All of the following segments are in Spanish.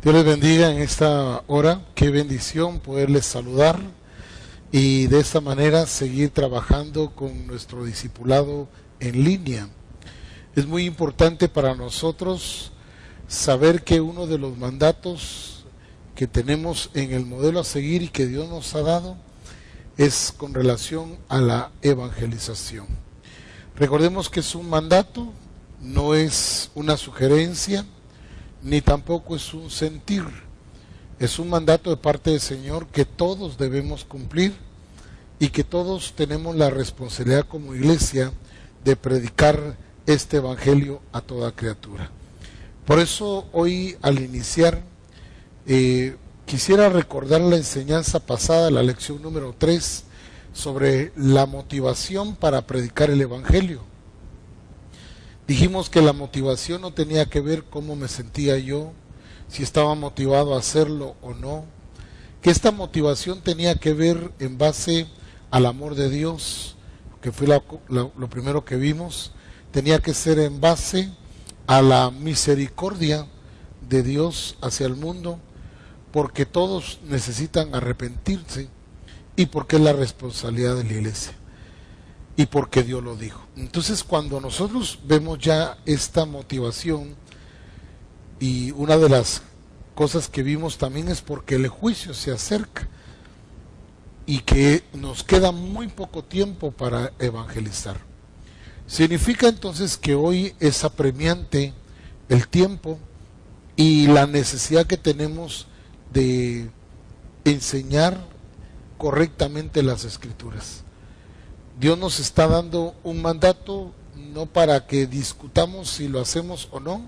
Dios les bendiga en esta hora. Qué bendición poderles saludar y de esta manera seguir trabajando con nuestro discipulado en línea. Es muy importante para nosotros saber que uno de los mandatos que tenemos en el modelo a seguir y que Dios nos ha dado es con relación a la evangelización. Recordemos que es un mandato, no es una sugerencia, ni tampoco es un sentir. Es un mandato de parte del Señor que todos debemos cumplir y que todos tenemos la responsabilidad como iglesia de predicar este evangelio a toda criatura. Por eso hoy al iniciar quisiera recordar la enseñanza pasada, la lección número 3, sobre la motivación para predicar el evangelio. Dijimos que la motivación no tenía que ver cómo me sentía yo, si estaba motivado a hacerlo o no, que esta motivación tenía que ver en base al amor de Dios, que fue lo primero que vimos, tenía que ser en base a la misericordia de Dios hacia el mundo, porque todos necesitan arrepentirse y porque es la responsabilidad de la iglesia. Y porque Dios lo dijo. Entonces, cuando nosotros vemos ya esta motivación, y una de las cosas que vimos también es porque el juicio se acerca y que nos queda muy poco tiempo para evangelizar. Significa entonces que hoy es apremiante el tiempo y la necesidad que tenemos de enseñar correctamente las Escrituras. Dios nos está dando un mandato no para que discutamos si lo hacemos o no,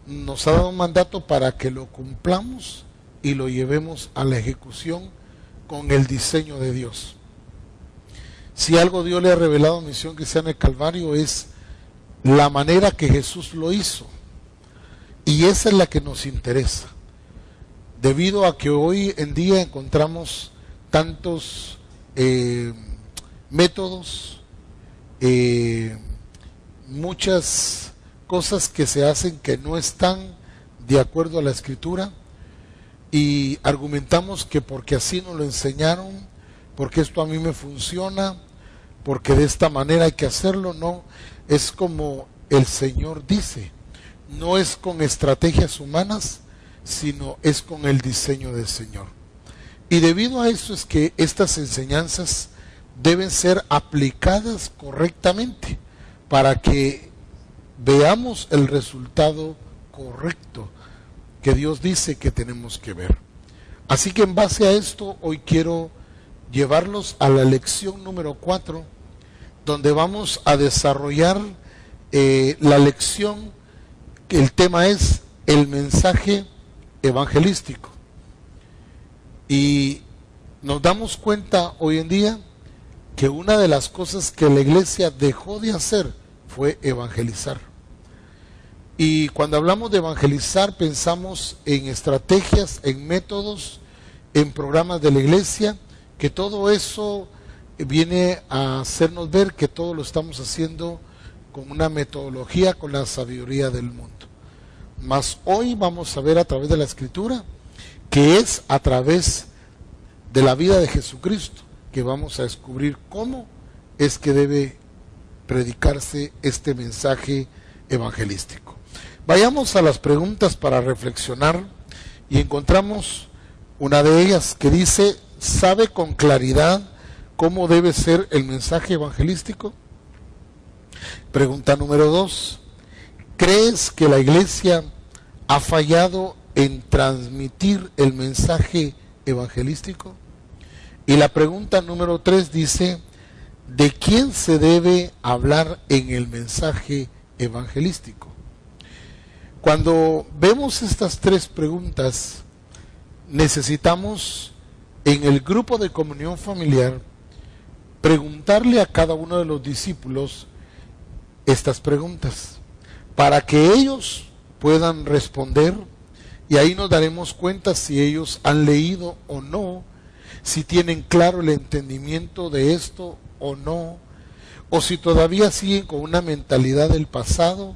nos ha dado un mandato para que lo cumplamos y lo llevemos a la ejecución con el diseño de Dios. Si algo Dios le ha revelado a Misión Cristiana del Calvario es la manera que Jesús lo hizo, y esa es la que nos interesa, debido a que hoy en día encontramos tantos métodos, muchas cosas que se hacen que no están de acuerdo a la Escritura, y argumentamos que porque así nos lo enseñaron, porque esto a mí me funciona, porque de esta manera hay que hacerlo. No, es como el Señor dice, no es con estrategias humanas, sino es con el diseño del Señor. Y debido a eso es que estas enseñanzas deben ser aplicadas correctamente para que veamos el resultado correcto que Dios dice que tenemos que ver. Así que en base a esto hoy quiero llevarlos a la lección número 4, donde vamos a desarrollar la lección, que el tema es el mensaje evangelístico. Y nos damos cuenta hoy en día que una de las cosas que la iglesia dejó de hacer fue evangelizar. Y cuando hablamos de evangelizar pensamos en estrategias, en métodos, en programas de la iglesia, que todo eso viene a hacernos ver que todo lo estamos haciendo con una metodología, con la sabiduría del mundo. Mas hoy vamos a ver a través de la Escritura que es a través de la vida de Jesucristo que vamos a descubrir cómo es que debe predicarse este mensaje evangelístico. Vayamos a las preguntas para reflexionar y encontramos una de ellas que dice: ¿sabe con claridad cómo debe ser el mensaje evangelístico? Pregunta número 2. ¿Crees que la iglesia ha fallado en transmitir el mensaje evangelístico? Y la pregunta número 3 dice: ¿de quién se debe hablar en el mensaje evangelístico? Cuando vemos estas tres preguntas, necesitamos en el grupo de comunión familiar preguntarle a cada uno de los discípulos estas preguntas para que ellos puedan responder, y ahí nos daremos cuenta si ellos han leído o no, si tienen claro el entendimiento de esto o no, o si todavía siguen con una mentalidad del pasado,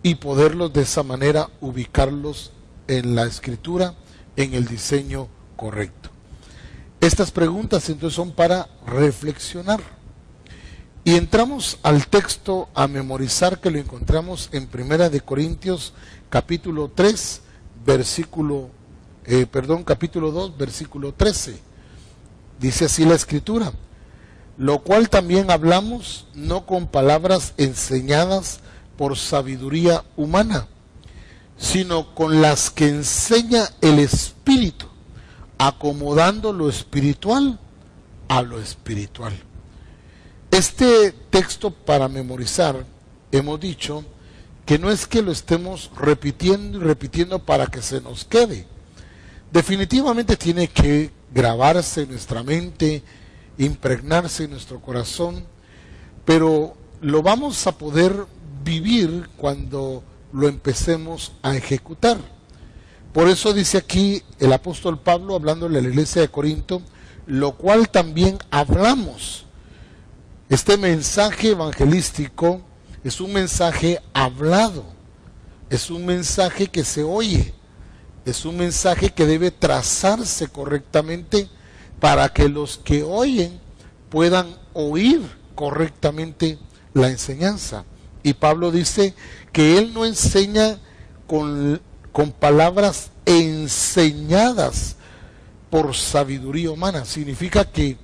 y poderlos de esa manera ubicarlos en la escritura en el diseño correcto? Estas preguntas entonces son para reflexionar. Y entramos al texto a memorizar, que lo encontramos en 1 Corintios capítulo 3, capítulo 2, versículo 13. Dice así la escritura: lo cual también hablamos, no con palabras enseñadas por sabiduría humana, sino con las que enseña el Espíritu, acomodando lo espiritual a lo espiritual. Este texto para memorizar, hemos dicho que no es que lo estemos repitiendo y repitiendo para que se nos quede. Definitivamente tiene que grabarse en nuestra mente, impregnarse en nuestro corazón, pero lo vamos a poder vivir cuando lo empecemos a ejecutar. Por eso dice aquí el apóstol Pablo, hablándole a la iglesia de Corinto, lo cual también hablamos. Este mensaje evangelístico es un mensaje hablado, es un mensaje que se oye, es un mensaje que debe trazarse correctamente para que los que oyen puedan oír correctamente la enseñanza. Y Pablo dice que él no enseña con palabras enseñadas por sabiduría humana. Significa que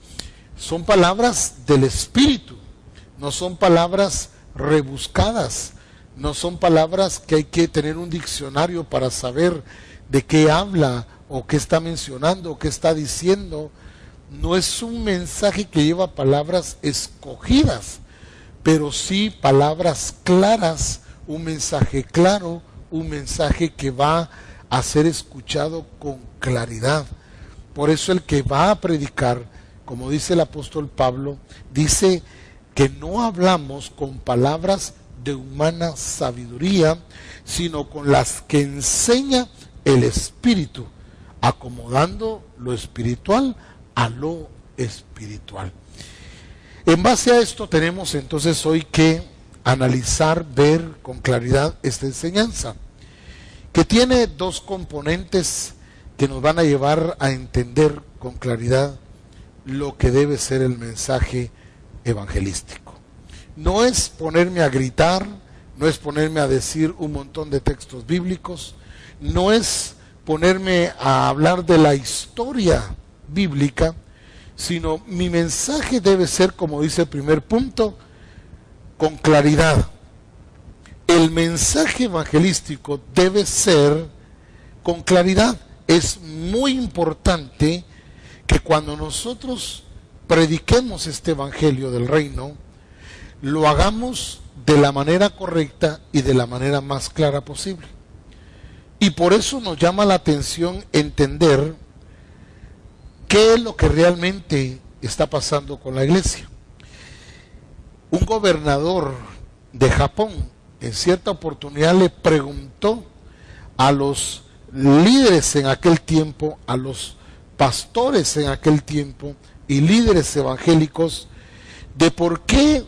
son palabras del Espíritu, no son palabras rebuscadas, no son palabras que hay que tener un diccionario para saber de qué habla o qué está mencionando o qué está diciendo. No es un mensaje que lleva palabras escogidas, pero sí palabras claras, un mensaje claro, un mensaje que va a ser escuchado con claridad. Por eso el que va a predicar, como dice el apóstol Pablo, dice que no hablamos con palabras de humana sabiduría, sino con las que enseña el Espíritu, acomodando lo espiritual a lo espiritual. En base a esto tenemos entonces hoy que analizar, ver con claridad esta enseñanza, que tiene dos componentes que nos van a llevar a entender con claridad lo que debe ser el mensaje evangelístico. No es ponerme a gritar, no es ponerme a decir un montón de textos bíblicos, no es ponerme a hablar de la historia bíblica, sino mi mensaje debe ser, como dice el primer punto, con claridad. El mensaje evangelístico debe ser con claridad. Es muy importante que cuando nosotros prediquemos este evangelio del reino, lo hagamos de la manera correcta y de la manera más clara posible. Y por eso nos llama la atención entender qué es lo que realmente está pasando con la iglesia. Un gobernador de Japón en cierta oportunidad le preguntó a los líderes en aquel tiempo, a los pastores en aquel tiempo y líderes evangélicos, de por qué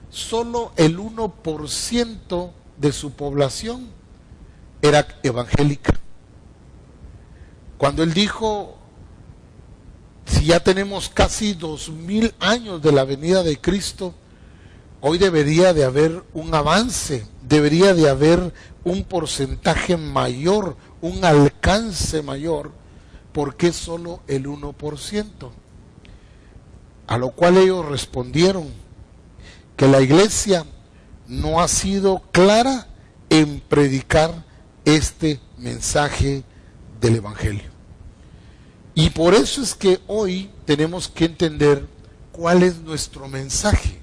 solo el 1% de su población era evangélica. Cuando él dijo, si ya tenemos casi 2000 años de la venida de Cristo, hoy debería de haber un avance, debería de haber un porcentaje mayor, un alcance mayor. ¿Por qué solo el 1%? A lo cual ellos respondieron que la iglesia no ha sido clara en predicar este mensaje del evangelio. Y por eso es que hoy tenemos que entender cuál es nuestro mensaje.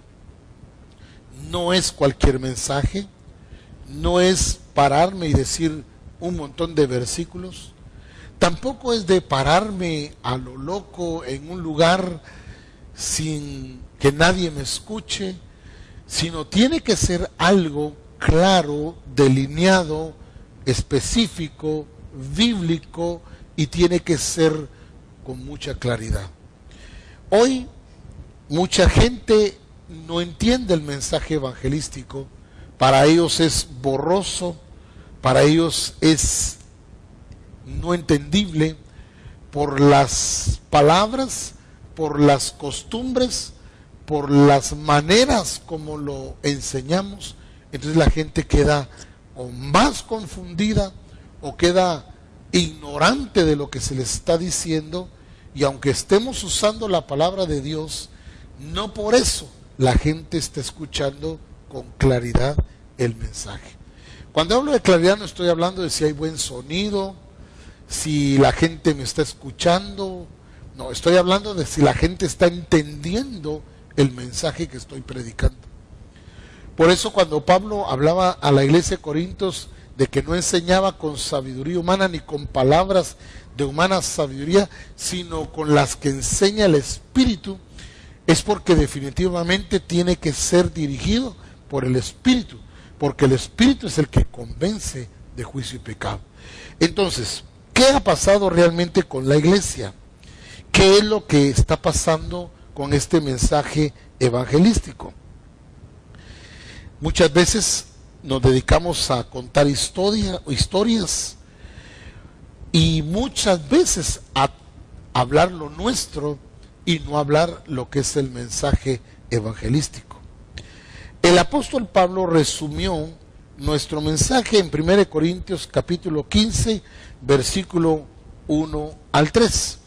No es cualquier mensaje, no es pararme y decir un montón de versículos, tampoco es de pararme a lo loco en un lugar sin que nadie me escuche, sino tiene que ser algo claro, delineado, específico, bíblico, y tiene que ser con mucha claridad. Hoy mucha gente no entiende el mensaje evangelístico, para ellos es borroso, para ellos es no entendible por las palabras, por las costumbres, por las maneras como lo enseñamos. Entonces la gente queda o más confundida o queda ignorante de lo que se les está diciendo, y aunque estemos usando la palabra de Dios, no por eso la gente está escuchando con claridad el mensaje. Cuando hablo de claridad no estoy hablando de si hay buen sonido, si la gente me está escuchando, no, estoy hablando de si la gente está entendiendo el mensaje que estoy predicando. Por eso cuando Pablo hablaba a la iglesia de Corintios de que no enseñaba con sabiduría humana ni con palabras de humana sabiduría, sino con las que enseña el Espíritu, es porque definitivamente tiene que ser dirigido por el Espíritu, porque el Espíritu es el que convence de juicio y pecado. Entonces, ¿qué ha pasado realmente con la iglesia? ¿Qué es lo que está pasando con este mensaje evangelístico? Muchas veces nos dedicamos a contar historias y muchas veces a hablar lo nuestro y no hablar lo que es el mensaje evangelístico. El apóstol Pablo resumió nuestro mensaje en 1 Corintios capítulo 15, versículo 1 al 3.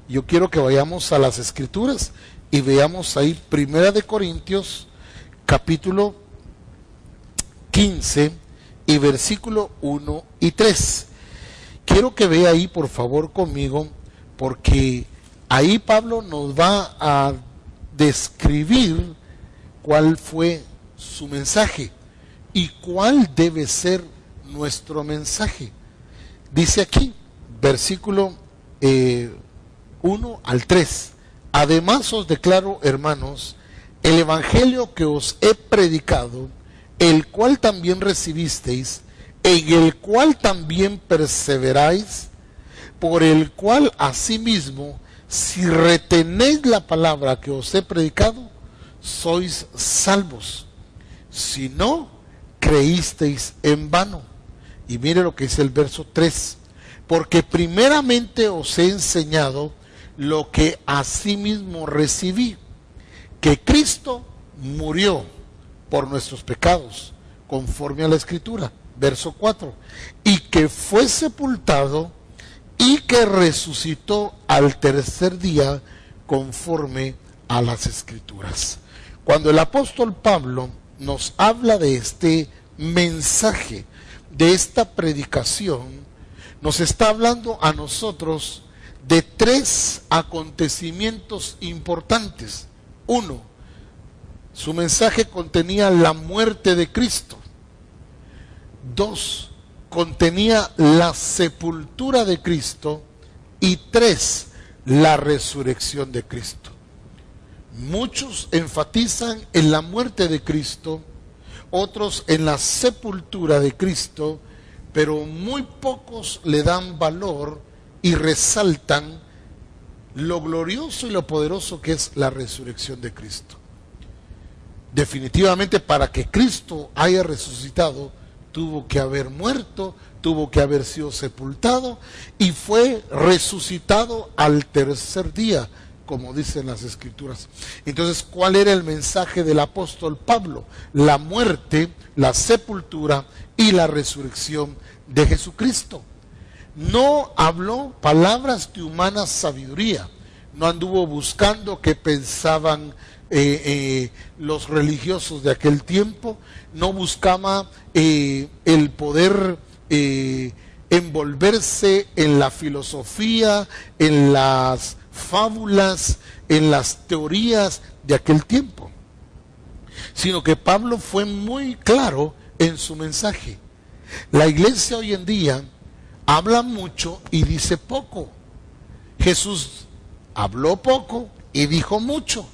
Yo quiero que vayamos a las Escrituras y veamos ahí 1 Corintios capítulo 15 y versículo 1 y 3. Quiero que vea ahí por favor conmigo, porque ahí Pablo nos va a describir cuál fue su mensaje y cuál debe ser nuestro mensaje. Dice aquí, versículo 1 al 3. Además os declaro, hermanos, el evangelio que os he predicado, el cual también recibisteis, en el cual también perseveráis, por el cual asimismo, si retenéis la palabra que os he predicado, sois salvos. Si no, creísteis en vano. Y mire lo que dice el verso 3. Porque primeramente os he enseñado lo que asimismo recibí, que Cristo murió por nuestros pecados, conforme a la Escritura. Verso 4. Y que fue sepultado y que resucitó al tercer día, conforme a las Escrituras. Cuando el apóstol Pablo nos habla de este mensaje, de esta predicación, nos está hablando a nosotros de tres acontecimientos importantes. Uno, su mensaje contenía la muerte de Cristo. Dos, contenía la sepultura de Cristo. Y tres, la resurrección de Cristo. Muchos enfatizan en la muerte de Cristo, otros en la sepultura de Cristo, pero muy pocos le dan valor y resaltan lo glorioso y lo poderoso que es la resurrección de Cristo. Definitivamente, para que Cristo haya resucitado, tuvo que haber muerto, tuvo que haber sido sepultado y fue resucitado al tercer día, como dicen las Escrituras. Entonces, ¿cuál era el mensaje del apóstol Pablo? La muerte, la sepultura y la resurrección de Jesucristo. No habló palabras de humana sabiduría, no anduvo buscando qué pensaban los religiosos de aquel tiempo, no buscaba el poder envolverse en la filosofía, en las fábulas, en las teorías de aquel tiempo, sino que Pablo fue muy claro en su mensaje. La iglesia hoy en día habla mucho y dice poco. Jesús habló poco y dijo mucho.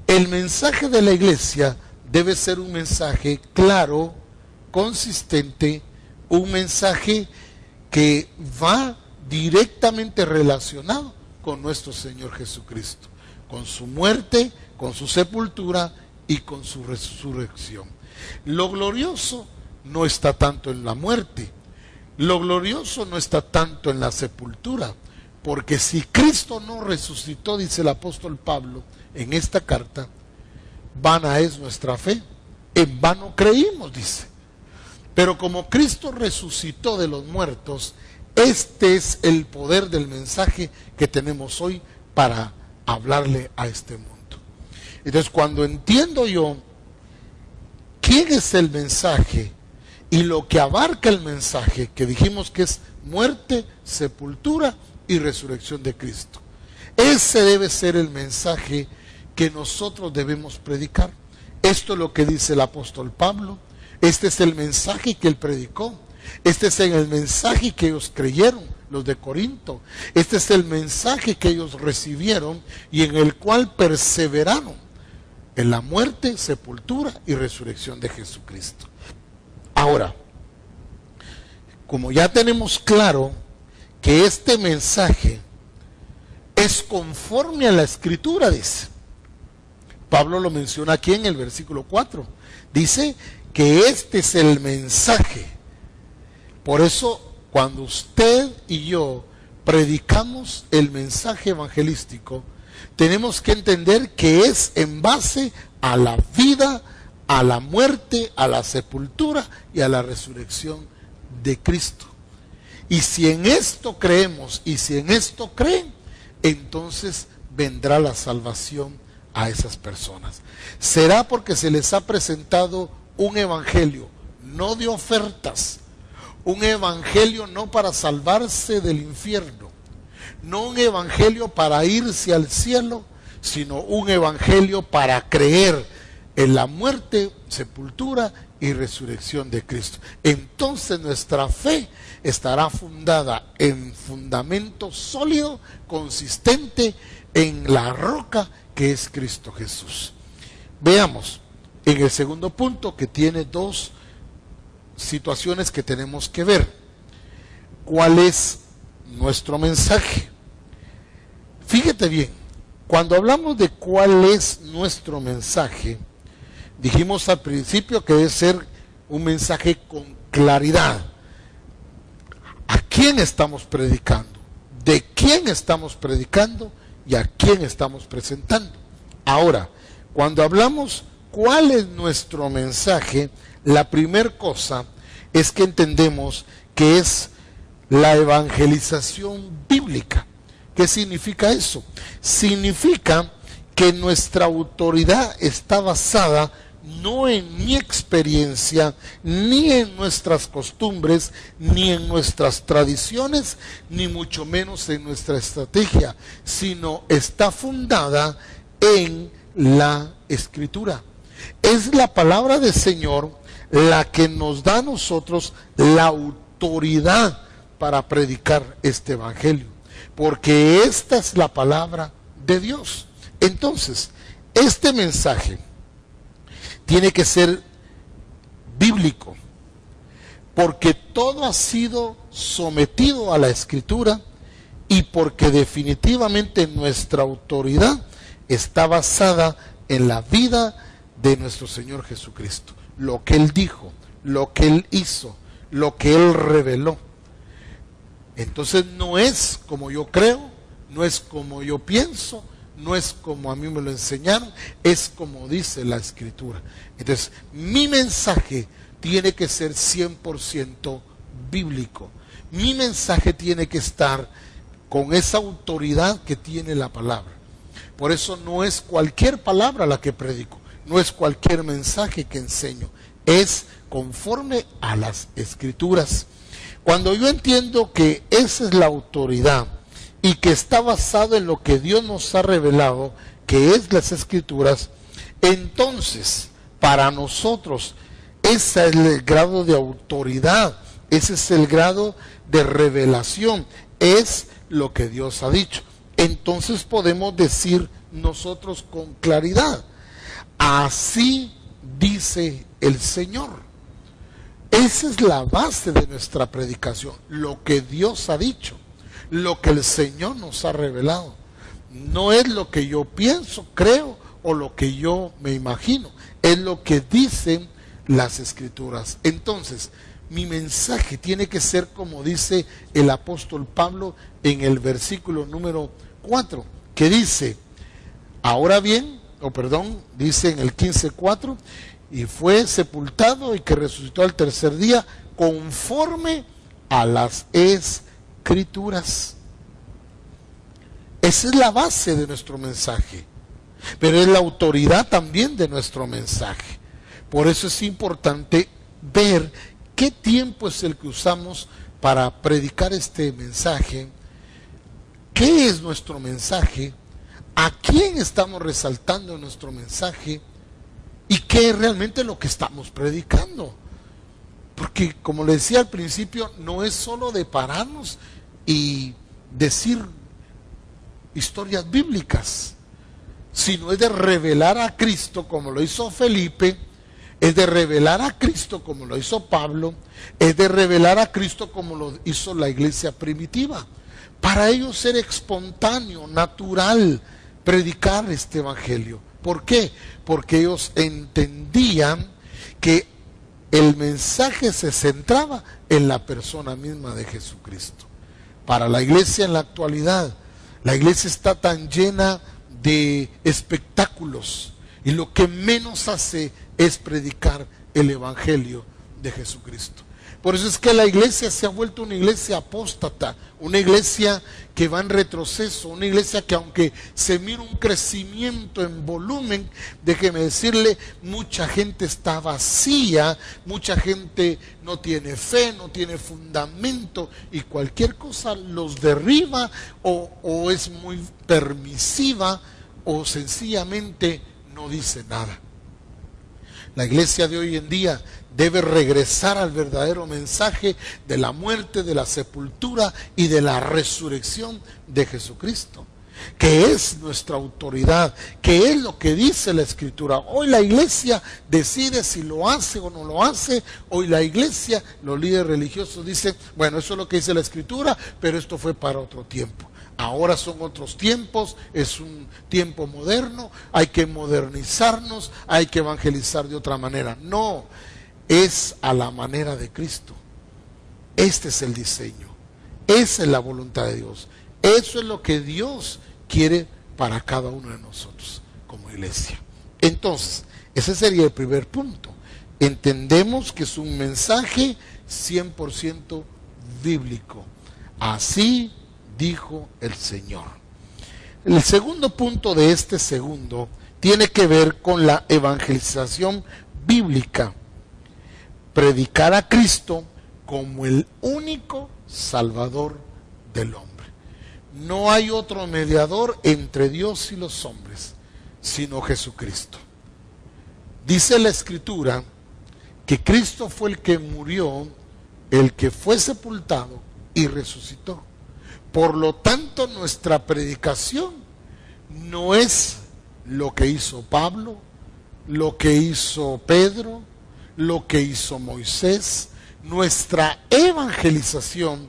El mensaje de la iglesia debe ser un mensaje claro, consistente, un mensaje que va directamente relacionado con nuestro Señor Jesucristo, con su muerte, con su sepultura y con su resurrección. Lo glorioso no está tanto en la muerte. Lo glorioso no está tanto en la sepultura, porque si Cristo no resucitó, dice el apóstol Pablo en esta carta, vana es nuestra fe, en vano creímos, dice. Pero como Cristo resucitó de los muertos, este es el poder del mensaje que tenemos hoy para hablarle a este mundo. Entonces, cuando entiendo yo quién es el mensaje y lo que abarca el mensaje, que dijimos que es muerte, sepultura y resurrección de Cristo, ese debe ser el mensaje que nosotros debemos predicar. Esto es lo que dice el apóstol Pablo. Este es el mensaje que él predicó. Este es el mensaje que ellos creyeron, los de Corinto. Este es el mensaje que ellos recibieron y en el cual perseveraron en la muerte, sepultura y resurrección de Jesucristo. Ahora, como ya tenemos claro que este mensaje es conforme a la Escritura, dice. Pablo lo menciona aquí en el versículo 4. Dice que este es el mensaje. Por eso, cuando usted y yo predicamos el mensaje evangelístico, tenemos que entender que es en base a la vida, a la muerte, a la sepultura y a la resurrección de Cristo. Y si en esto creemos y si en esto creen, entonces vendrá la salvación a esas personas. Será porque se les ha presentado un evangelio, no de ofertas, un evangelio no para salvarse del infierno, no un evangelio para irse al cielo, sino un evangelio para creer en la muerte, sepultura y resurrección de Cristo. Entonces nuestra fe estará fundada en fundamento sólido, consistente en la roca que es Cristo Jesús. Veamos en el segundo punto, que tiene dos situaciones que tenemos que ver. ¿Cuál es nuestro mensaje? Fíjate bien, cuando hablamos de cuál es nuestro mensaje, dijimos al principio que debe ser un mensaje con claridad. ¿A quién estamos predicando? ¿De quién estamos predicando? ¿Y a quién estamos presentando? Ahora, cuando hablamos cuál es nuestro mensaje, la primera cosa es que entendemos que es la evangelización bíblica. ¿Qué significa eso? Significa que nuestra autoridad está basada no en mi experiencia, ni en nuestras costumbres, ni en nuestras tradiciones, ni mucho menos en nuestra estrategia, sino está fundada en la Escritura. Es la palabra del Señor la que nos da a nosotros la autoridad para predicar este evangelio, porque esta es la palabra de Dios. Entonces, este mensaje tiene que ser bíblico, porque todo ha sido sometido a la Escritura y porque definitivamente nuestra autoridad está basada en la vida de nuestro Señor Jesucristo. Lo que Él dijo, lo que Él hizo, lo que Él reveló. Entonces no es como yo creo, no es como yo pienso, no es como a mí me lo enseñaron, es como dice la Escritura. Entonces, mi mensaje tiene que ser 100% bíblico. Mi mensaje tiene que estar con esa autoridad que tiene la palabra. Por eso no es cualquier palabra la que predico, no es cualquier mensaje que enseño, es conforme a las Escrituras. Cuando yo entiendo que esa es la autoridad y que está basado en lo que Dios nos ha revelado, que es las Escrituras, entonces para nosotros ese es el grado de autoridad, ese es el grado de revelación, es lo que Dios ha dicho. Entonces podemos decir nosotros con claridad, así dice el Señor. Esa es la base de nuestra predicación, lo que Dios ha dicho, lo que el Señor nos ha revelado. No es lo que yo pienso, creo o lo que yo me imagino, es lo que dicen las Escrituras. Entonces, mi mensaje tiene que ser como dice el apóstol Pablo en el versículo número 4, que dice, ahora bien, dice en el 15:4, y fue sepultado y que resucitó al tercer día conforme a las Escrituras. Esa es la base de nuestro mensaje, pero es la autoridad también de nuestro mensaje. Por eso es importante ver qué tiempo es el que usamos para predicar este mensaje, qué es nuestro mensaje, a quién estamos resaltando nuestro mensaje y qué es realmente lo que estamos predicando. Porque como le decía al principio, no es solo de pararnos y decir historias bíblicas, sino es de revelar a Cristo como lo hizo Felipe, es de revelar a Cristo como lo hizo Pablo, es de revelar a Cristo como lo hizo la iglesia primitiva. Para ellos ser espontáneo, natural, predicar este evangelio. ¿Por qué? Porque ellos entendían que el mensaje se centraba en la persona misma de Jesucristo. Para la iglesia en la actualidad, la iglesia está tan llena de espectáculos y lo que menos hace es predicar el evangelio de Jesucristo. Por eso es que la iglesia se ha vuelto una iglesia apóstata, una iglesia que va en retroceso, una iglesia que aunque se mira un crecimiento en volumen, déjeme decirle, mucha gente está vacía, mucha gente no tiene fe, no tiene fundamento y cualquier cosa los derriba o es muy permisiva o sencillamente no dice nada. La iglesia de hoy en día debe regresar al verdadero mensaje de la muerte, de la sepultura y de la resurrección de Jesucristo, que es nuestra autoridad, que es lo que dice la Escritura. Hoy la iglesia decide si lo hace o no lo hace. Hoy la iglesia, los líderes religiosos dicen, bueno, eso es lo que dice la Escritura, pero esto fue para otro tiempo. Ahora son otros tiempos, es un tiempo moderno, hay que modernizarnos, hay que evangelizar de otra manera. No, es a la manera de Cristo. Este es el diseño, esa es la voluntad de Dios. Eso es lo que Dios quiere para cada uno de nosotros como iglesia. Entonces, ese sería el primer punto. Entendemos que es un mensaje 100% bíblico. Así dijo el Señor. El segundo punto de este segundo tiene que ver con la evangelización bíblica. Predicar a Cristo como el único Salvador del hombre. No hay otro mediador entre Dios y los hombres, sino Jesucristo. Dice la Escritura que Cristo fue el que murió, el que fue sepultado y resucitó. Por lo tanto, nuestra predicación no es lo que hizo Pablo, lo que hizo Pedro, lo que hizo Moisés. Nuestra evangelización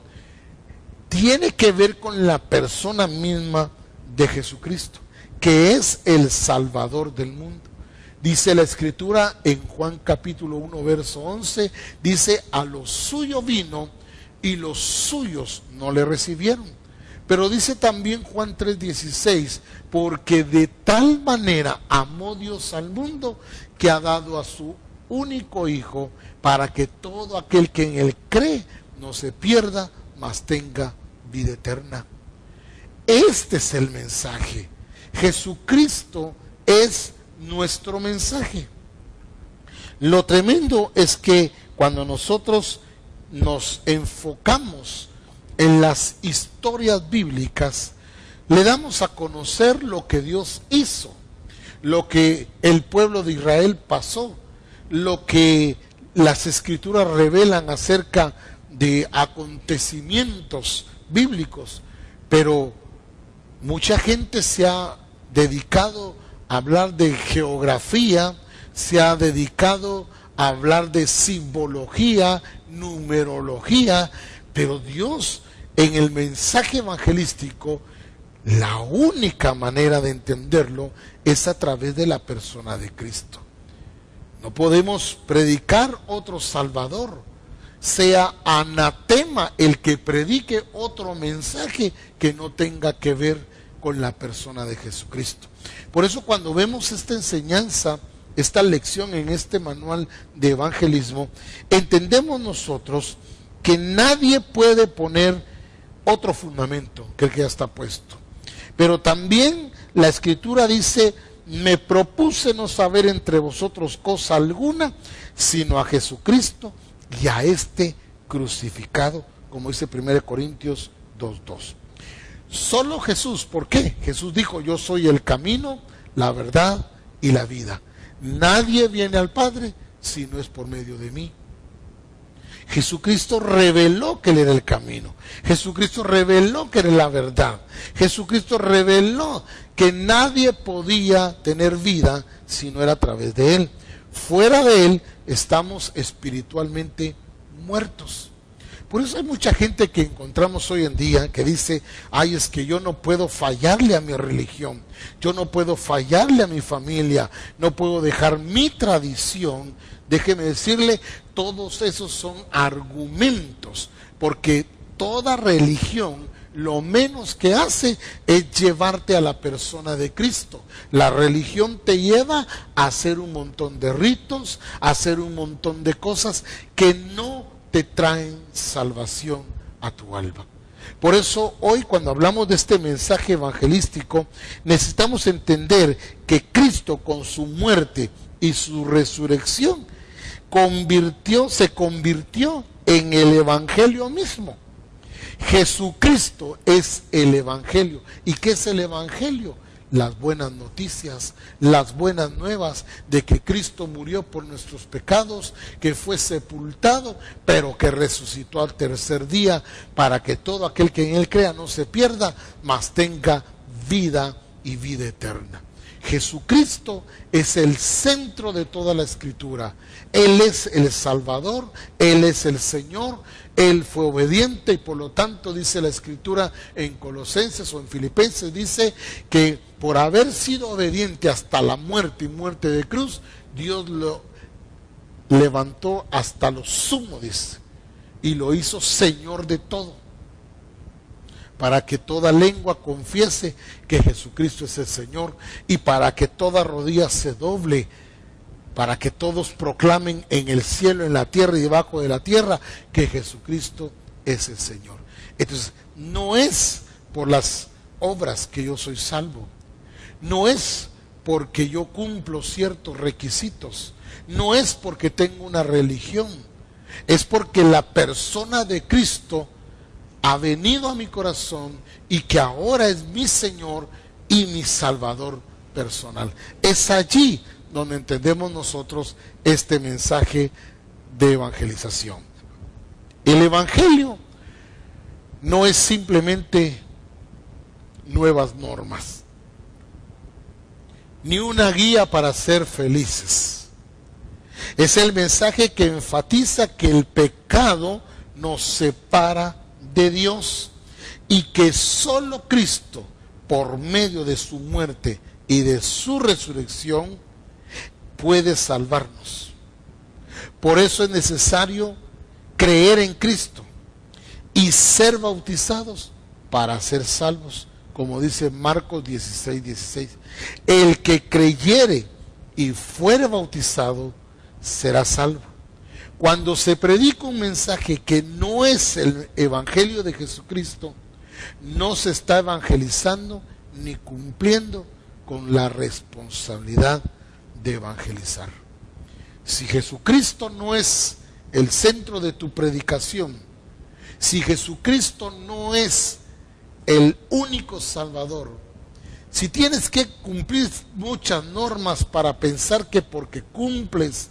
tiene que ver con la persona misma de Jesucristo, que es el Salvador del mundo. Dice la Escritura en Juan capítulo 1, verso 11, dice, a lo suyo vino y los suyos no le recibieron. Pero dice también Juan 3:16, porque de tal manera amó Dios al mundo que ha dado a su único Hijo, para que todo aquel que en él cree no se pierda, mas tenga vida eterna. Este es el mensaje. Jesucristo es nuestro mensaje. Lo tremendo es que cuando nosotros nos enfocamos en las historias bíblicas, le damos a conocer lo que Dios hizo, lo que el pueblo de Israel pasó, lo que las Escrituras revelan acerca de acontecimientos bíblicos. Pero mucha gente se ha dedicado a hablar de geografía, se ha dedicado a hablar de simbología, numerología, pero Dios en el mensaje evangelístico, la única manera de entenderlo es a través de la persona de Cristo. No podemos predicar otro Salvador sea anatema el que predique otro mensaje que no tenga que ver con la persona de Jesucristo. Por eso cuando vemos esta enseñanza, esta lección en este manual de evangelismo, entendemos nosotros que nadie puede poner otro fundamento que el que ya está puesto. Pero también la Escritura dice: me propuse no saber entre vosotros cosa alguna, sino a Jesucristo y a este crucificado, como dice 1 Corintios 2:2. Solo Jesús. ¿Por qué? Jesús dijo: yo soy el camino, la verdad y la vida. Nadie viene al Padre si no es por medio de mí. Jesucristo reveló que Él era el camino. Jesucristo reveló que era la verdad. Jesucristo reveló que nadie podía tener vida si no era a través de Él. Fuera de Él estamos espiritualmente muertos. Por eso hay mucha gente que encontramos hoy en día que dice: ay, es que yo no puedo fallarle a mi religión, yo no puedo fallarle a mi familia, no puedo dejar mi tradición. Déjeme decirle, todos esos son argumentos, porque toda religión lo menos que hace es llevarte a la persona de Cristo. La religión te lleva a hacer un montón de ritos, a hacer un montón de cosas que no te traen salvación a tu alma. Por eso hoy, cuando hablamos de este mensaje evangelístico, necesitamos entender que Cristo, con su muerte y su resurrección, se convirtió en el evangelio mismo. Jesucristo es el evangelio. ¿Y qué es el evangelio? Las buenas noticias, las buenas nuevas de que Cristo murió por nuestros pecados, que fue sepultado, pero que resucitó al tercer día, para que todo aquel que en Él crea no se pierda, mas tenga vida y vida eterna. Jesucristo es el centro de toda la Escritura. Él es el Salvador, Él es el Señor. Él fue obediente y por lo tanto dice la Escritura en Colosenses o en Filipenses, dice que por haber sido obediente hasta la muerte y muerte de cruz, Dios lo levantó hasta lo sumo, dice, y lo hizo Señor de todo, para que toda lengua confiese que Jesucristo es el Señor y para que toda rodilla se doble, para que todos proclamen en el cielo, en la tierra y debajo de la tierra que Jesucristo es el Señor. Entonces, no es por las obras que yo soy salvo, no es porque yo cumplo ciertos requisitos, no es porque tengo una religión, es porque la persona de Cristo ha venido a mi corazón y que ahora es mi Señor y mi Salvador personal. Es allí donde entendemos nosotros este mensaje de evangelización. El evangelio no es simplemente nuevas normas, ni una guía para ser felices. Es el mensaje que enfatiza que el pecado nos separa de Dios y que solo Cristo, por medio de su muerte y de su resurrección, puede salvarnos. Por eso es necesario creer en Cristo y ser bautizados para ser salvos, como dice Marcos 16:16. El que creyere y fuere bautizado será salvo. Cuando se predica un mensaje que no es el evangelio de Jesucristo, no se está evangelizando ni cumpliendo con la responsabilidad de evangelizar. Si Jesucristo no es el centro de tu predicación, si Jesucristo no es el único Salvador, si tienes que cumplir muchas normas para pensar que porque cumples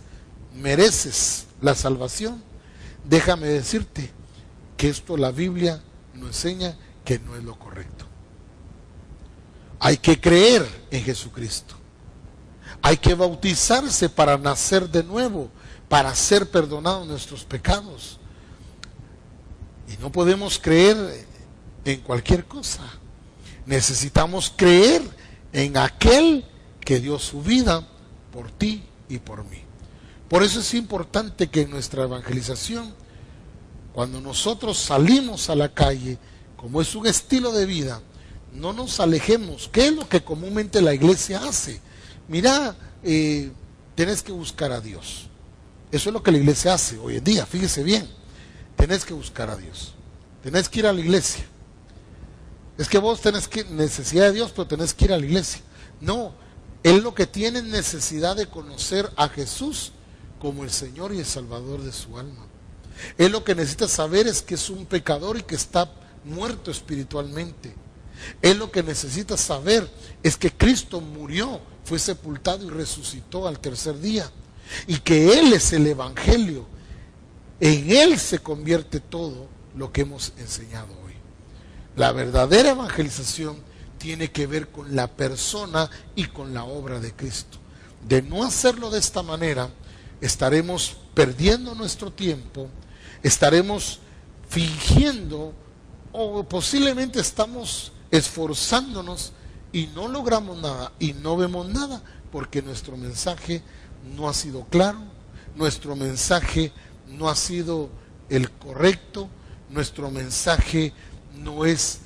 mereces la salvación, déjame decirte que esto la Biblia nos enseña que no es lo correcto. Hay que creer en Jesucristo. Hay que bautizarse para nacer de nuevo, para ser perdonados nuestros pecados. Y no podemos creer en cualquier cosa. Necesitamos creer en aquel que dio su vida por ti y por mí. Por eso es importante que en nuestra evangelización Cuando nosotros salimos a la calle, como es un estilo de vida, no nos alejemos. ¿Qué es lo que comúnmente la iglesia hace? Mira, tenés que buscar a Dios. Eso es lo que la iglesia hace hoy en día, fíjese bien. Tenés que buscar a Dios. Tenés que ir a la iglesia. Es que vos tenés necesidad de Dios, pero tenés que ir a la iglesia. No, él lo que tiene es necesidad de conocer a Jesús como el Señor y el Salvador de su alma. Él lo que necesita saber es que es un pecador y que está muerto espiritualmente. Él lo que necesita saber es que Cristo murió, fue sepultado y resucitó al tercer día. Y que Él es el Evangelio. En Él se convierte todo lo que hemos enseñado hoy. La verdadera evangelización tiene que ver con la persona y con la obra de Cristo. De no hacerlo de esta manera, estaremos perdiendo nuestro tiempo, estaremos fingiendo o posiblemente estamos esforzándonos y no logramos nada y no vemos nada porque nuestro mensaje no ha sido claro, nuestro mensaje no ha sido el correcto, nuestro mensaje no es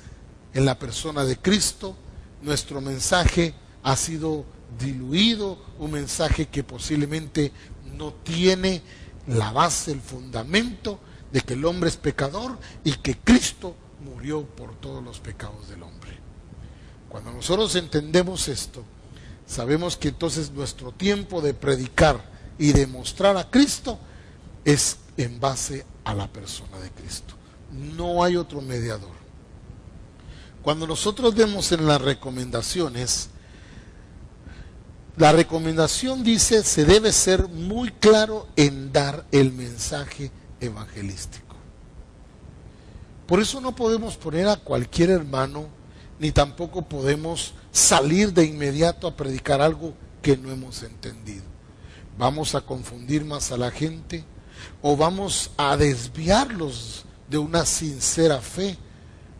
en la persona de Cristo, nuestro mensaje ha sido diluido, un mensaje que posiblemente no tiene la base, el fundamento de que el hombre es pecador y que Cristo murió por todos los pecados del hombre. Cuando nosotros entendemos esto, sabemos que entonces nuestro tiempo de predicar y de mostrar a Cristo es en base a la persona de Cristo. No hay otro mediador. Cuando nosotros vemos en las recomendaciones, la recomendación dice se debe ser muy claro en dar el mensaje evangelístico. Por eso no podemos poner a cualquier hermano, ni tampoco podemos salir de inmediato a predicar algo que no hemos entendido. Vamos a confundir más a la gente o vamos a desviarlos de una sincera fe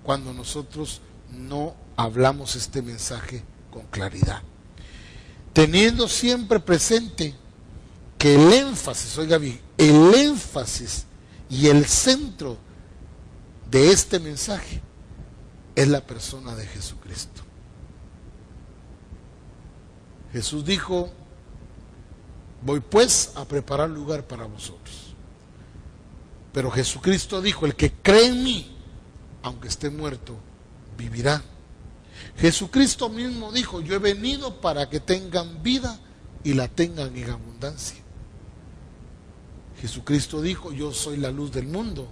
cuando nosotros no hablamos este mensaje con claridad. Teniendo siempre presente que el énfasis, oiga bien, el énfasis y el centro de este mensaje es la persona de Jesucristo. Jesús dijo: voy pues a preparar lugar para vosotros. Pero Jesucristo dijo: el que cree en mí, aunque esté muerto, vivirá. Jesucristo mismo dijo: yo he venido para que tengan vida y la tengan en abundancia. Jesucristo dijo: yo soy la luz del mundo,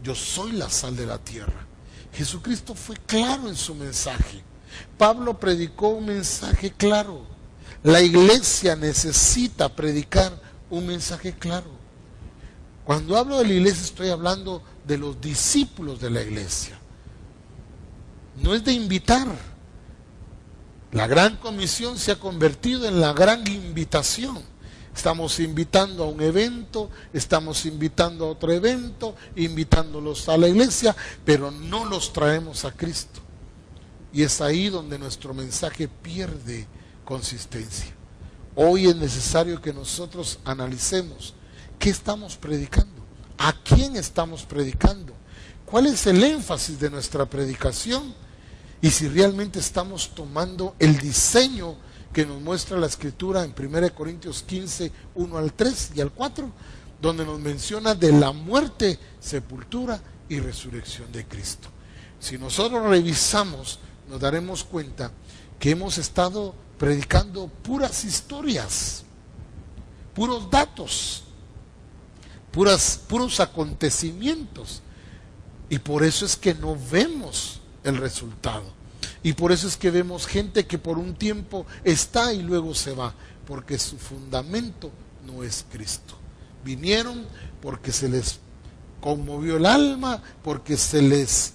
yo soy la sal de la tierra. Jesucristo fue claro en su mensaje. Pablo predicó un mensaje claro. La iglesia necesita predicar un mensaje claro. Cuando hablo de la iglesia estoy hablando de los discípulos de la iglesia. No es de invitar. La gran comisión se ha convertido en la gran invitación. Estamos invitando a un evento, estamos invitando a otro evento, invitándolos a la iglesia, pero no los traemos a Cristo. Y es ahí donde nuestro mensaje pierde consistencia. Hoy es necesario que nosotros analicemos qué estamos predicando, a quién estamos predicando, cuál es el énfasis de nuestra predicación y si realmente estamos tomando el diseño que nos muestra la Escritura en 1 Corintios 15, 1 al 3 y al 4, donde nos menciona de la muerte, sepultura y resurrección de Cristo. Si nosotros revisamos, nos daremos cuenta que hemos estado predicando puras historias, puros datos, puros acontecimientos, y por eso es que no vemos el resultado, y por eso es que vemos gente que por un tiempo está y luego se va, porque su fundamento no es Cristo. Vinieron porque se les conmovió el alma, porque se les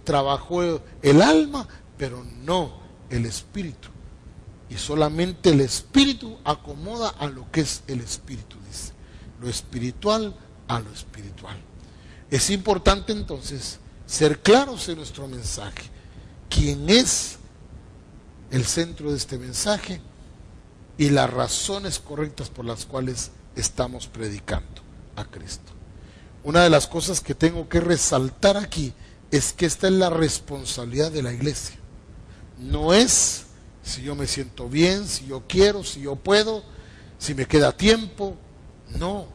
trabajó el alma, pero no el espíritu. Y solamente el espíritu acomoda a lo que es el espíritu, dice. Lo espiritual a lo espiritual. Es importante entonces ser claros en nuestro mensaje. ¿Quién es el centro de este mensaje? Y las razones correctas por las cuales estamos predicando a Cristo. una de las cosas que tengo que resaltar aquí es que esta es la responsabilidad de la iglesia. No es si yo me siento bien, si yo quiero, si yo puedo, si me queda tiempo. No,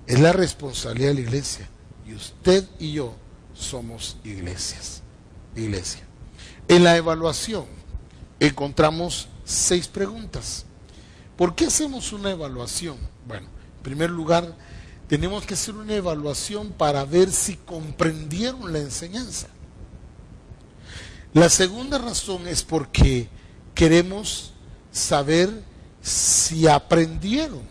es la responsabilidad de la iglesia. Y usted y yo somos iglesia. En la evaluación encontramos 6 preguntas. ¿Por qué hacemos una evaluación? Bueno, en primer lugar, tenemos que hacer una evaluación para ver si comprendieron la enseñanza. La segunda razón es porque queremos saber si aprendieron.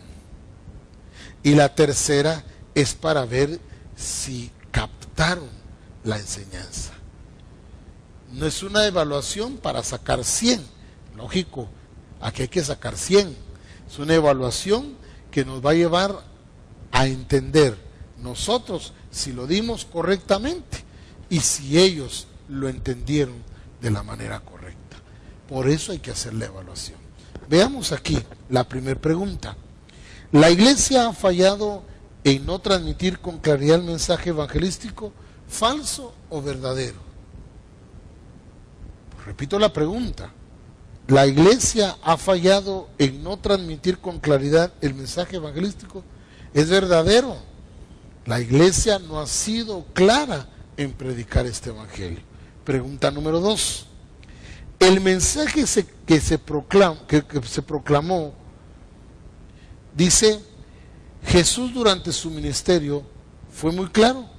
Y la tercera es para ver si captaron la enseñanza. No es una evaluación para sacar 100, lógico, aquí hay que sacar 100. Es una evaluación que nos va a llevar a entender nosotros si lo dimos correctamente y si ellos lo entendieron de la manera correcta. Por eso hay que hacer la evaluación. Veamos aquí la primera pregunta. ¿La iglesia ha fallado en no transmitir con claridad el mensaje evangelístico, falso o verdadero? Pues repito la pregunta. ¿La iglesia ha fallado en no transmitir con claridad el mensaje evangelístico? ¿Es verdadero? La iglesia no ha sido clara en predicar este evangelio. Pregunta número 2. El mensaje que se proclamó, dice, Jesús durante su ministerio fue muy claro.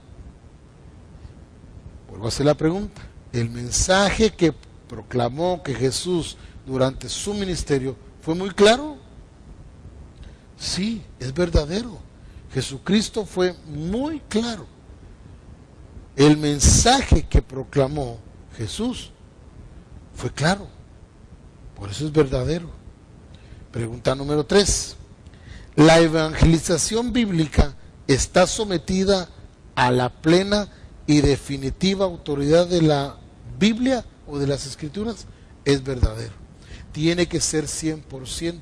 Vuelvo a hacer la pregunta. El mensaje que proclamó que Jesús durante su ministerio fue muy claro. Sí, es verdadero. Jesucristo fue muy claro. El mensaje que proclamó Jesús fue claro. Por eso es verdadero. Pregunta número 3. ¿La evangelización bíblica está sometida a la plena y definitiva autoridad de la Biblia o de las Escrituras? Es verdadero. Tiene que ser 100%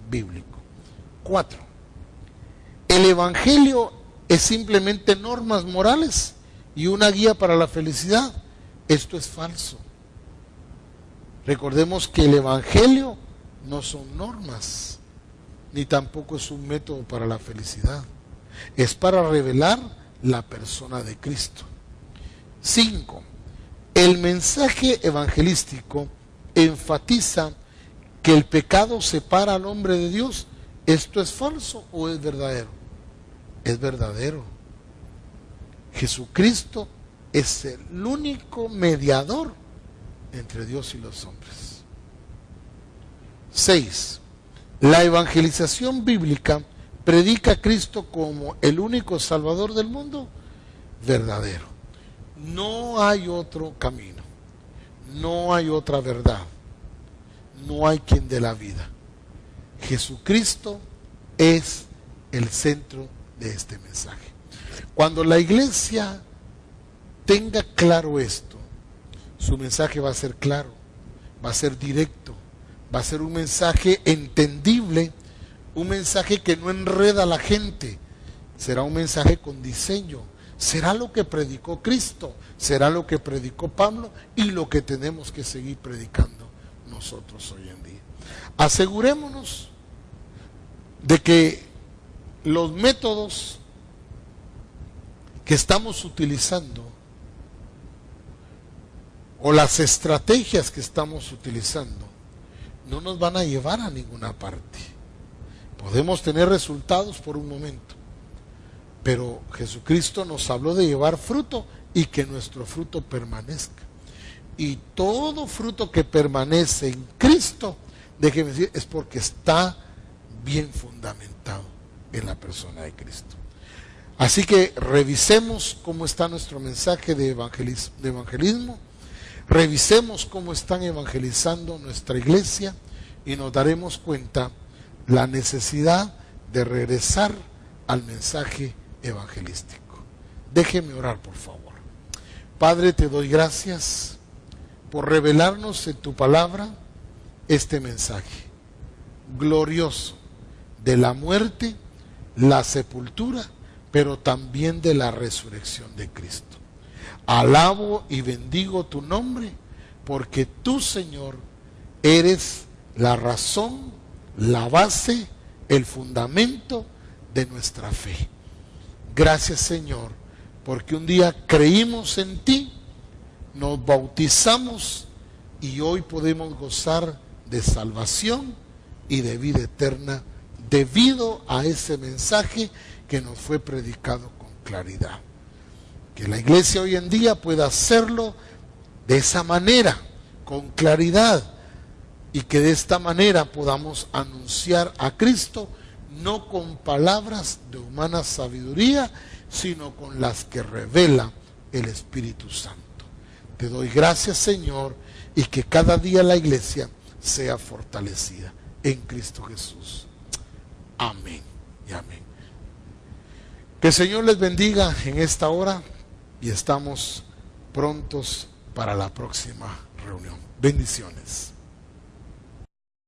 bíblico. 4. ¿El evangelio es simplemente normas morales y una guía para la felicidad? Esto es falso. Recordemos que el evangelio no son normas, ni tampoco es un método para la felicidad. Es para revelar la persona de Cristo. 5. El mensaje evangelístico enfatiza que el pecado separa al hombre de Dios. ¿Esto es falso o es verdadero? Es verdadero. Jesucristo es el único mediador entre Dios y los hombres. 6. La evangelización bíblica predica a Cristo como el único Salvador del mundo. Verdadero. No hay otro camino. No hay otra verdad. No hay quien dé la vida. Jesucristo es el centro de este mensaje. Cuando la iglesia tenga claro esto, su mensaje va a ser claro, va a ser directo, va a ser un mensaje entendible, un mensaje que no enreda a la gente, será un mensaje con diseño, será lo que predicó Cristo, será lo que predicó Pablo y lo que tenemos que seguir predicando nosotros hoy en día. Asegurémonos de que los métodos que estamos utilizando o las estrategias que estamos utilizando no nos van a llevar a ninguna parte. Podemos tener resultados por un momento, pero Jesucristo nos habló de llevar fruto y que nuestro fruto permanezca. Y todo fruto que permanece en Cristo, déjeme decir, es porque está bien fundamentado en la persona de Cristo. Así que revisemos cómo está nuestro mensaje de evangelismo, revisemos cómo están evangelizando nuestra iglesia y nos daremos cuenta la necesidad de regresar al mensaje evangelístico. Déjeme orar, por favor. Padre, te doy gracias por revelarnos en tu palabra este mensaje glorioso de la muerte, la sepultura, pero también de la resurrección de Cristo. Alabo y bendigo tu nombre, porque tú, Señor, eres la razón, la base, el fundamento de nuestra fe. Gracias, Señor, porque un día creímos en ti, nos bautizamos y hoy podemos gozar de salvación y de vida eterna debido a ese mensaje que nos fue predicado con claridad. Que la iglesia hoy en día pueda hacerlo de esa manera, con claridad, y que de esta manera podamos anunciar a Cristo no con palabras de humana sabiduría, sino con las que revela el Espíritu Santo. Te doy gracias, Señor, y que cada día la iglesia sea fortalecida en Cristo Jesús. Amén y amén. Que el Señor les bendiga en esta hora y estamos prontos para la próxima reunión. Bendiciones.